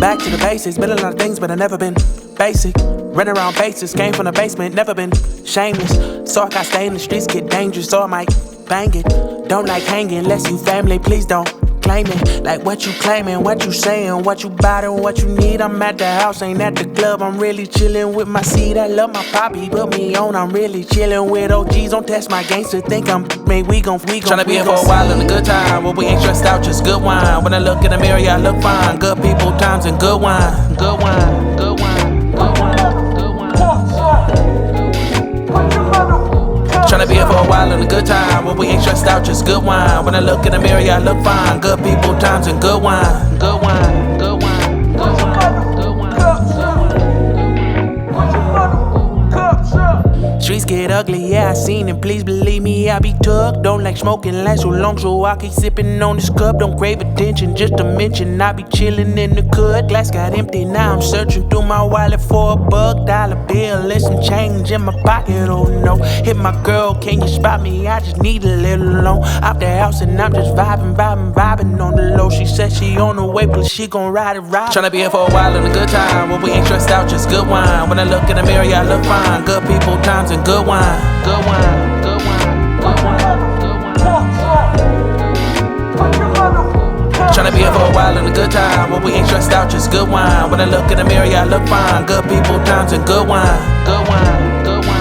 Back to the basics, been a lot of things, but I never been basic. Running around bases, came from the basement, never been shameless. So I got stay in the streets, get dangerous, so I might bang it. Don't like hanging unless you family, please don't claim it. Like what you claiming, what you saying, what you bout and what you need. I'm at the house, ain't at the club. I'm really chillin' with my seed. I love my poppy, put me on. I'm really chillin' with OGs. Don't test my gangster, think I'm made. We gon' Tryna be here for a while in a good time, but we ain't stressed out, just good wine. When I look in the mirror, yeah, I look fine. Good people, times and good wine. Good wine, good wine, good wine. Tryna be here for a while in a good time, but we ain't stressed out, just good wine. When I look in the mirror, yeah, I look fine. Good people, times and good wine. Good wine, good wine, good wine, good wine. Streets get ugly, yeah, I seen it. Please believe me, I be tucked. Don't like smoking, last so long, so I keep sipping on this cup. Don't crave attention, just to mention I be chillin' in the cut. Glass got empty, now I'm searching through my wallet for a $1 bill and some change in my pocket. Oh no, hit my girl, can you spot me? I just need a little loan. Out the house and I'm just vibing on the low. She said she on the way, but she gon' ride it. Tryna be here for a while in a good time, but we ain't stressed out, just good wine. When I look in the mirror, yeah, I look fine. Good people, times and good wine. Good wine, good wine, good wine, good wine. Tryna be here for a while in a good time, but we ain't stressed out, just good wine. When I look in the mirror, yeah, I look fine. Good people, times and good wine. Good wine, good wine.